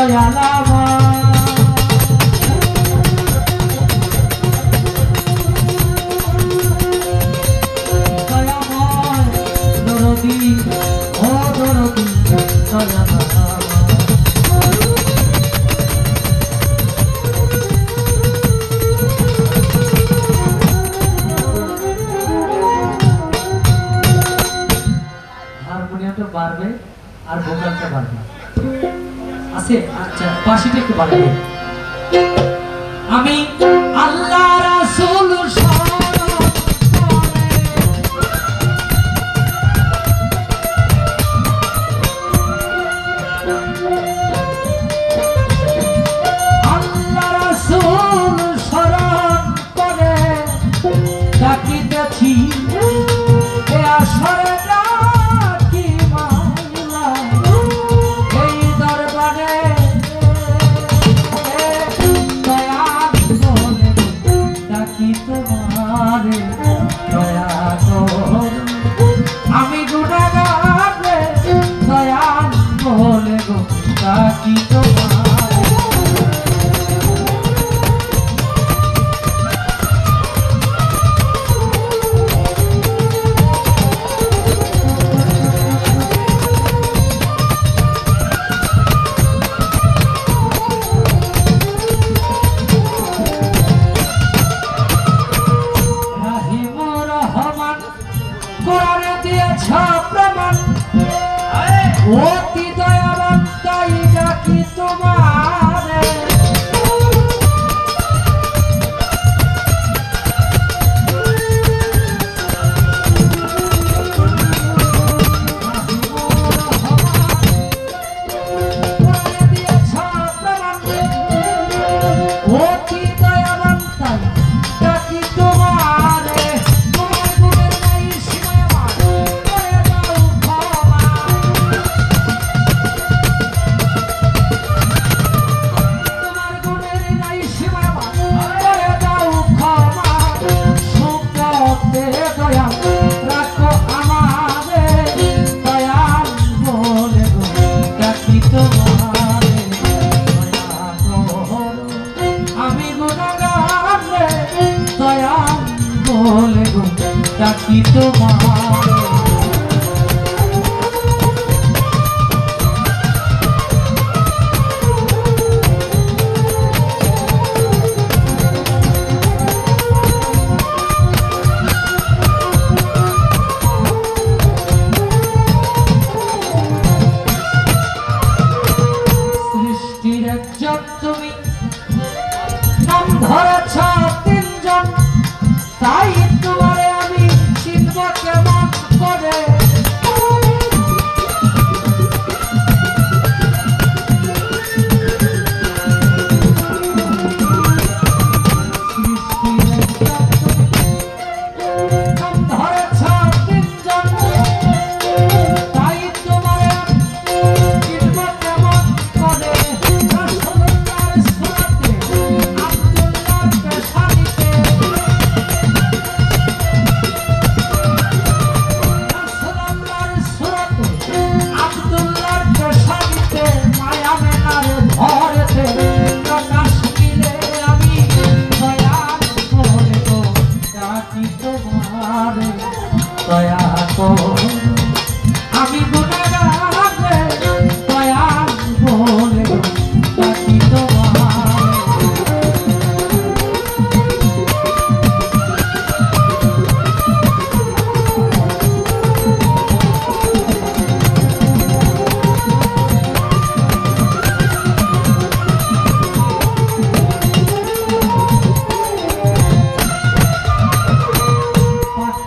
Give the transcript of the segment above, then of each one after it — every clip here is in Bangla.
দয়ালামা দয়াময় দরদি ও দরদি দয়ালামা হারমোনিয়ামটা বাড়বে আর ভোকালটা বাড়বে আছে আচ্ছা বাঁশিটা একটু বাড়বে আমি আল্লাহ রাসূল আল্লাহ রাসূল শরণ করে ডাকিতেছি এ আসরে আমি গুনাহগার দয়াল বলে গো ডাকি তোমার অতি দয়াবান তাই ডাকি তোমারে অতি দয়াবান তাই ডাকি তোমারে তোমার গুণের নাই সীমা করে দাও ক্ষমা তোমার গুণের নাই সীমা করে দাও ক্ষমা সুখতে দয়া রাখো আমারে দয়াল বলে গো ডাকি তোমারে দয়া করো আমি গুনাহগার দয়াল বলে গো ডাকি তোমারে সৃষ্টির একজন তুমি নাম ধরেছ তিনজন তাই তোমারে আমি চিনব কেমন করে নাম ধরেছ তিনজন তাই তোমারে চিনব কেমন করে রাসূলুল্লাহর সুরাতে আব্দুল্লাহর পেশানিতে রাসূলুল্লাহর সুরাতে আব্দুল্লাহর পেশানিতে মায়া মেনার ধরেতে প্রকাশ দিলে আমি দয়াল বলে গো ডাকি তোমারে দয়া করো আমি গুনাহগার দয়াল বলে গো ডাকি তোমারে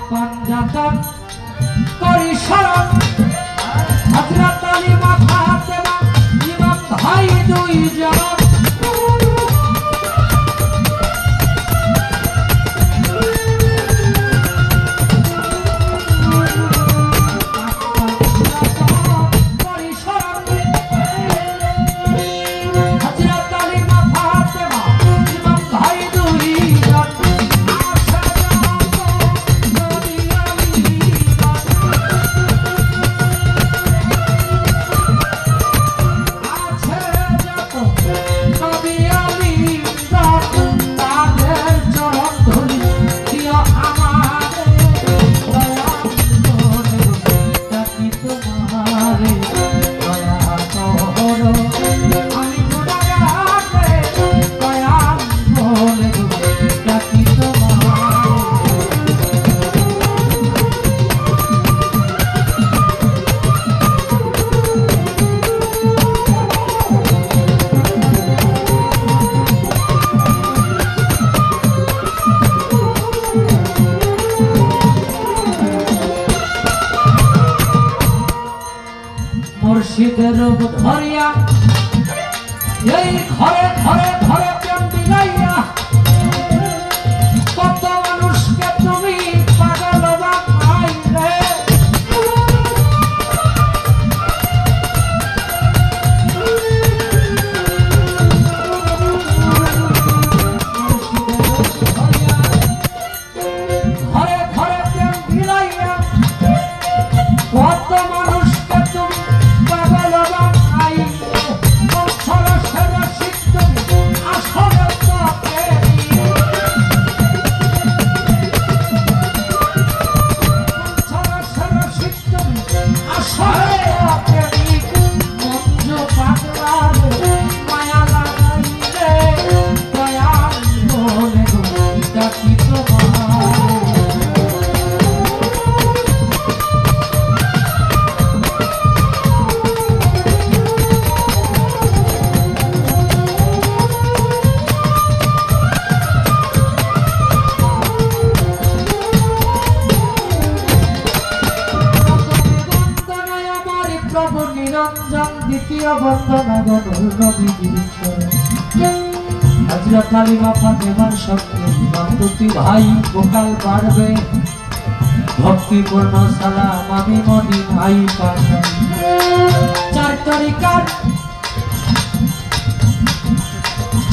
পাঞ্জাতন করি শরণ হযরত আলী মা ফাতেমা ইমাম ভাই দুইজন করি শরণ হযরত আলী মা ফাতেমা ইমাম ভাই দুইজন আশা যাব যদি আমি মুর্শিদের রূপ ধরিয়া এই ঘরে ঘরে ঘরে প্রেম বিলাইয়া কত মানুষকে তুমি পাগল বানাইলে। ঘরে ঘরে প্রেম বিলাইয়া কত মানুষকে তুমি পাগল বানাইলে। সরসের রসিক তুমি আসলে তো প্রেমী। সরসের রসিক তুমি আসলে তো প্রেমী। মঞ্জু পাগলার মায়া লাগাইলে দয়াল বলে গো ডাকি তোমার। প্রভু নিরঞ্জন দ্বিতীয় বন্দনা গনুল নবীজির চরণে। হযরত আলিমা ফাতেমার সঙ্গে ইমাম দুটি ভাই গোকাল পারবে ভক্তিপূর্ণ সালাম আমি মদিনায় পাঠাই। চার তরিকার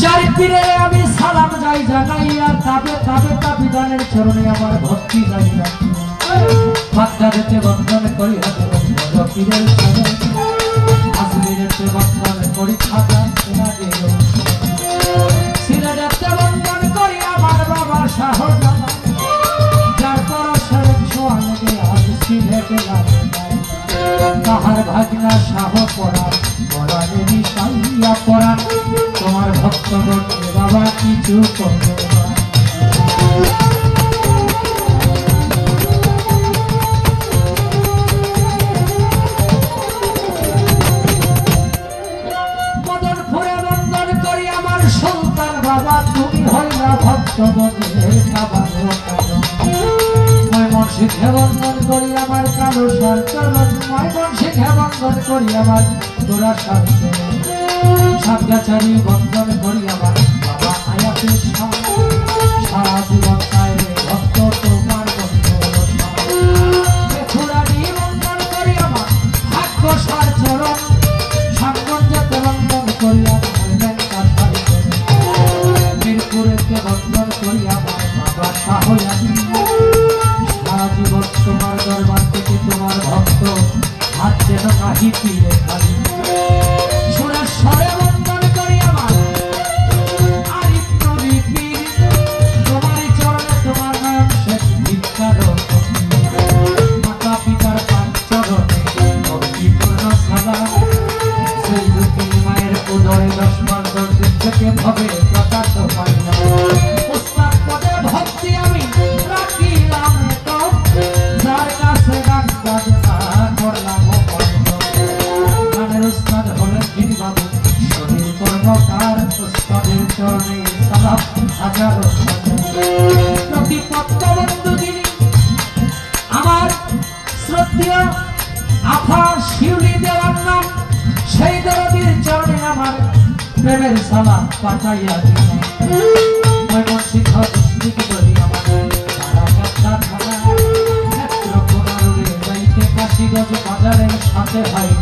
চার পীরে আমি সালাম যাই জানাইয়া তাবে তাবে তাবিদানের চরণে আমার ভক্তি যাই রাখিয়া। বাগদাদেতে বন্দন করি হাতে পীরের চরণ আজমিরেতে বন্দন করি খাতা সিলেটেতে বন্দন করি আমার বাবা শাহজালাল। যার পরশের ছোঁয়া লেগে আজ সিলেটে লাগে তাহার ভাগনা শাহ পড়া পড়ারে মিশাইয়া পড়া। তোমার ভক্তগণ বাবা কিছু করবে বাবা তুমি হইলা ভক্তগণের কাবার ময়মনসিংহে বন্দন করি আমার কালো সার চরণ। ময়মনসিংহে বন্দন করি আমার তোরা সার চরণ। সাতগাছারি বন্দন করি আমার বাবা আয়াতের সারা জীবন চাইলে ভক্ত তোমার বেথুরানি বন্দন করি আমার ভাগ্য সার চরণ। সামগঞ্জেতে বন্দন করি আমার মিরপুরেতে বন্দন করি আমার বাবা শাহজাদি। সারা জীবন তোমার দরবার থেকে তোমার ভক্ত হাত যেন নাহি পিলে খালি। সুরেশ্বরে বন্দন করি আমার আরিফ নবী পীর। তোমারই চরণে তোমার নাম শেখ ভিক্ষার মাতা পিতার পাঁচ চরণে ভক্তিপূর্ণ সালাম। সেই দুটি মায়ের উদরে 10 বার দর্শন থেকে ভবে প্রকাশ পাইলাম। উস্তাদ পদে ভক্তি আমি রাখিলাম তো যার কাছে গান বাজনা করলাম গানের উস্তাদ হলেন যিনি বাবু শরীর কর্মকার। উস্তাদের চরণে সালাম হাজারো প্রতিপত্ত বন্ধু যিনি আমার শ্রদ্ধেয় আফা শিউলি দেওয়ার নাম। সেই দরদির চরণে আমার প্রেমের সালাম পাঠাইয়া দিলাম। ময়মনসিংহ ডিস্ট্রিক্ট বলি আমার তারাকাটা থানা নেত্রকোনা রোডে যাইতে কাশীগঞ্জ বাজারের সাথে হয়